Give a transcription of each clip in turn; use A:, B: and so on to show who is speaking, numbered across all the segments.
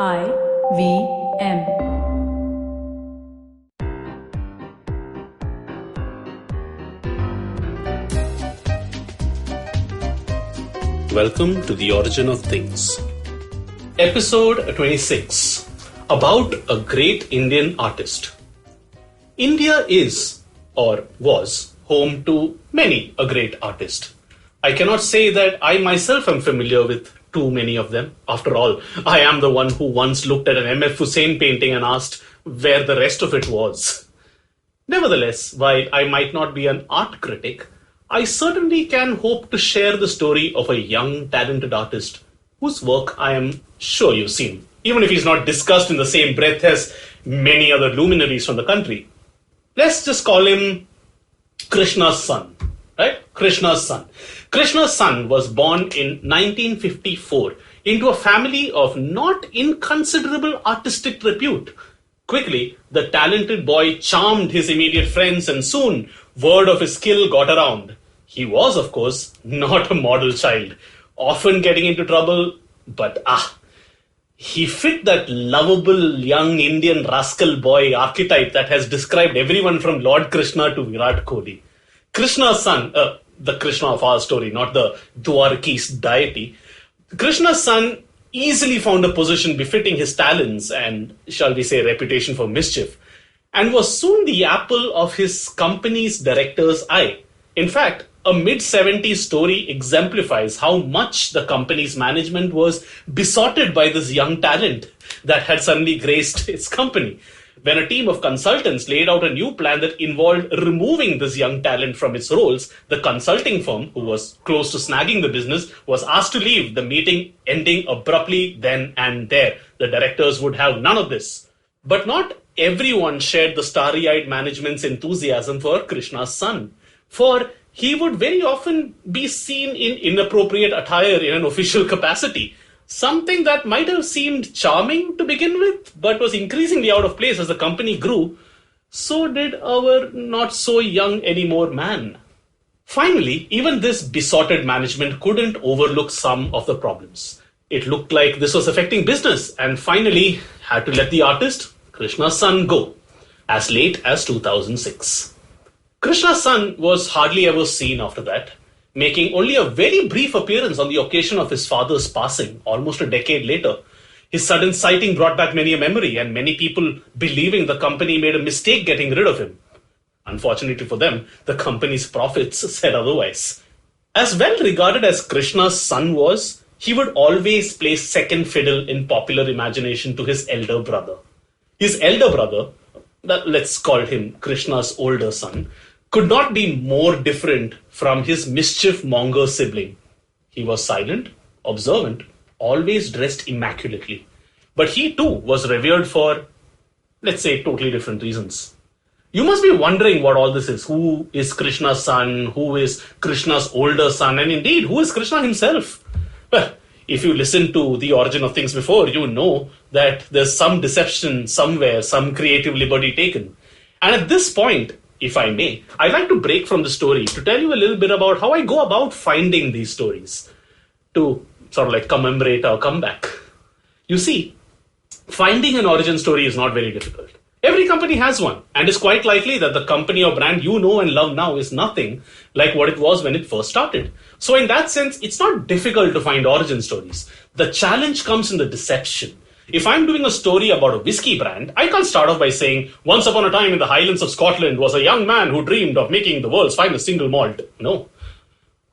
A: IVM.
B: Welcome to The Origin of Things. Episode 26. About a great Indian artist. India is, or was, home to many a great artist. I cannot say that I myself am familiar with too many of them. After all, I am the one who once looked at an M.F. Hussain painting and asked where the rest of it was. Nevertheless, while I might not be an art critic, I certainly can hope to share the story of a young, talented artist whose work I am sure you've seen, even if he's not discussed in the same breath as many other luminaries from the country. Let's just call him Krishna's son, right? Krishna's son. Krishna's son was born in 1954 into a family of not inconsiderable artistic repute. Quickly, the talented boy charmed his immediate friends, and soon word of his skill got around. He was, of course, not a model child, often getting into trouble, but he fit that lovable young Indian rascal boy archetype that has described everyone from Lord Krishna to Virat Kohli. Krishna's son, the Krishna of our story, not the Dwarkis deity, Krishna's son easily found a position befitting his talents and, shall we say, reputation for mischief, and was soon the apple of his company's director's eye. In fact, a mid-70s story exemplifies how much the company's management was besotted by this young talent that had suddenly graced its company. When a team of consultants laid out a new plan that involved removing this young talent from its roles, the consulting firm, who was close to snagging the business, was asked to leave, the meeting ending abruptly then and there. The directors would have none of this. But not everyone shared the starry-eyed management's enthusiasm for Krishna's son, for he would very often be seen in inappropriate attire in an official capacity, something that might have seemed charming to begin with, but was increasingly out of place as the company grew. So did our not-so-young anymore man. Finally, even this besotted management couldn't overlook some of the problems. It looked like this was affecting business, and finally had to let the artist, Krishna's son, go, as late as 2006. Krishna's son was hardly ever seen after that, making only a very brief appearance on the occasion of his father's passing, almost a decade later. His sudden sighting brought back many a memory, and many people believing the company made a mistake getting rid of him. Unfortunately for them, the company's profits said otherwise. As well regarded as Krishna's son was, he would always play second fiddle in popular imagination to his elder brother. His elder brother, let's call him Krishna's older son, could not be more different from his mischief-monger sibling. He was silent, observant, always dressed immaculately. But he too was revered for, let's say, totally different reasons. You must be wondering what all this is. Who is Krishna's son? Who is Krishna's older son? And indeed, who is Krishna himself? Well, if you listened to The Origin of Things before, you know that there's some deception somewhere, some creative liberty taken. And at this point, if I may, I'd like to break from the story to tell you a little bit about how I go about finding these stories to sort of like commemorate our comeback. You see, finding an origin story is not very difficult. Every company has one, and it's quite likely that the company or brand you know and love now is nothing like what it was when it first started. So in that sense, it's not difficult to find origin stories. The challenge comes in the deception. If I'm doing a story about a whiskey brand, I can't start off by saying, once upon a time in the Highlands of Scotland was a young man who dreamed of making the world's finest single malt. No.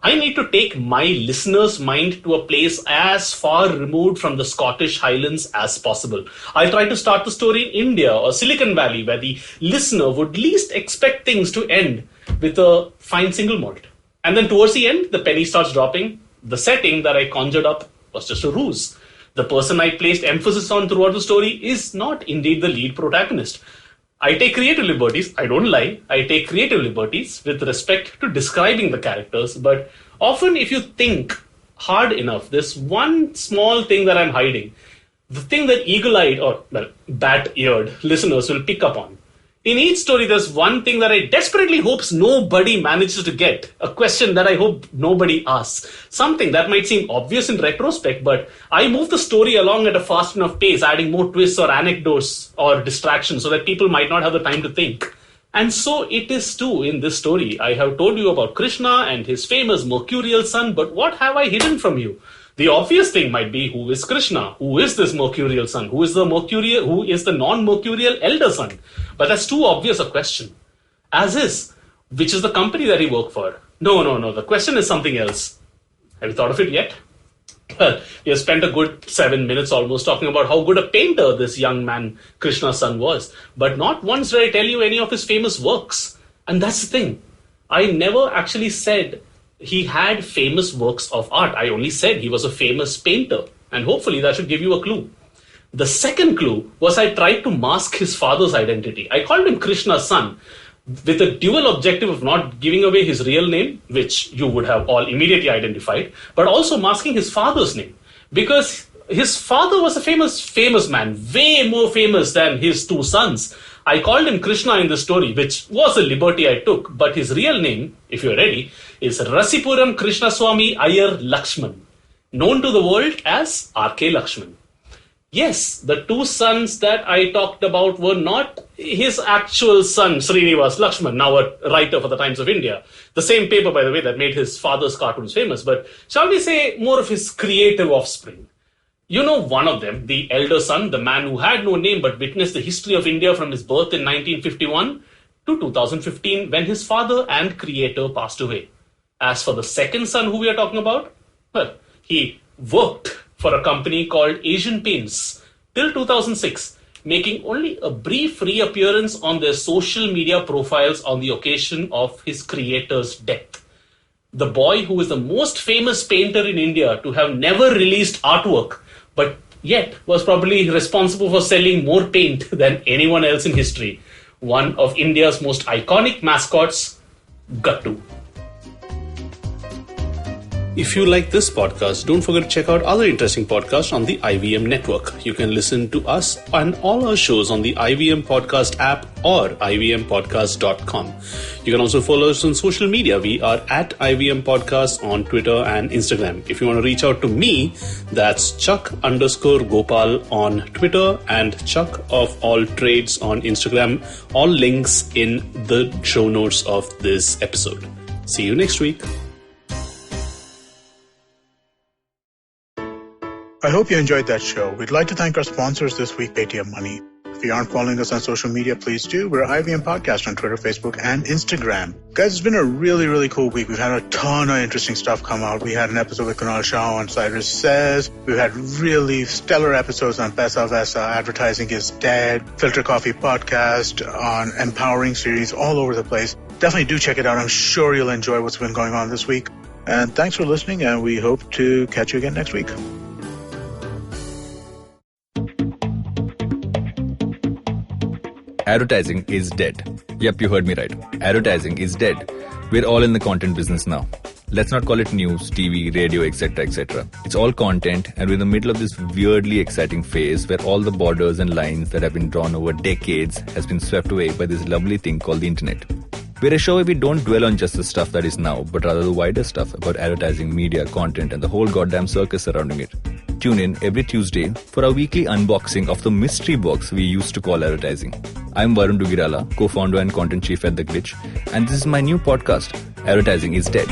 B: I need to take my listener's mind to a place as far removed from the Scottish Highlands as possible. I'll try to start the story in India or Silicon Valley, where the listener would least expect things to end with a fine single malt. And then towards the end, the penny starts dropping. The setting that I conjured up was just a ruse. The person I placed emphasis on throughout the story is not indeed the lead protagonist. I take creative liberties, I don't lie, I take creative liberties with respect to describing the characters, but often if you think hard enough, there's one small thing that I'm hiding. The thing that eagle-eyed or bat-eared listeners will pick up on In each story, there's one thing that I desperately hopes nobody manages to get. A question that I hope nobody asks. Something that might seem obvious in retrospect, but I move the story along at a fast enough pace, adding more twists or anecdotes or distractions so that people might not have the time to think. And so it is too in this story. I have told you about Krishna and his famous mercurial son, but what have I hidden from you? The obvious thing might be, who is Krishna? Who is this mercurial son? Who is the non-mercurial elder son? But that's too obvious a question. As is, which is the company that he worked for? No. The question is something else. Have you thought of it yet? Well, we have spent a good 7 minutes almost talking about how good a painter this young man, Krishna's son, was. But not once did I tell you any of his famous works. And that's the thing. I never actually said he had famous works of art. I only said he was a famous painter. And hopefully that should give you a clue. The second clue was I tried to mask his father's identity. I called him Krishna's son with a dual objective of not giving away his real name, which you would have all immediately identified, but also masking his father's name. Because his father was a famous man, way more famous than his two sons. I called him Krishna in the story, which was a liberty I took, but his real name, if you're ready, is Rasipuram Krishnaswamy Iyer Lakshman, known to the world as R.K. Lakshman. Yes, the two sons that I talked about were not his actual son, Srinivas Lakshman, now a writer for the Times of India. The same paper, by the way, that made his father's cartoons famous, but shall we say more of his creative offspring. You know one of them, the elder son, the man who had no name but witnessed the history of India from his birth in 1951 to 2015 when his father and creator passed away. As for the second son who we are talking about, well, he worked for a company called Asian Paints till 2006, making only a brief reappearance on their social media profiles on the occasion of his creator's death. The boy who is the most famous painter in India to have never released artwork, but yet was probably responsible for selling more paint than anyone else in history. One of India's most iconic mascots, Gattu.
A: If you like this podcast, don't forget to check out other interesting podcasts on the IVM network. You can listen to us and all our shows on the IVM Podcast app or ivmpodcast.com. You can also follow us on social media. We are at IVM Podcast on Twitter and Instagram. If you want to reach out to me, that's Chuck_Gopal on Twitter and Chuck of All Trades on Instagram. All links in the show notes of this episode. See you next week.
C: I hope you enjoyed that show. We'd like to thank our sponsors this week, Paytm Money. If you aren't following us on social media, please do. We're IVM Podcast on Twitter, Facebook, and Instagram. Guys, it's been a really, really cool week. We've had a ton of interesting stuff come out. We had an episode with Kunal Shah on Cyrus Says. We've had really stellar episodes on Pesa Vesa, Advertising is Dead, Filter Coffee Podcast, on Empowering Series, all over the place. Definitely do check it out. I'm sure you'll enjoy what's been going on this week. And thanks for listening, and we hope to catch you again next week.
D: Advertising is dead. Yep, you heard me right. Advertising is dead. We're all in the content business now. Let's not call it news, TV, radio, etc., etc. It's all content, and we're in the middle of this weirdly exciting phase where all the borders and lines that have been drawn over decades has been swept away by this lovely thing called the internet. We're a show where we don't dwell on just the stuff that is now, but rather the wider stuff about advertising, media, content, and the whole goddamn circus surrounding it. Tune in every Tuesday for our weekly unboxing of the mystery box we used to call advertising. I'm Varun Dugirala, co-founder and content chief at The Glitch, and this is my new podcast, Advertising is Dead.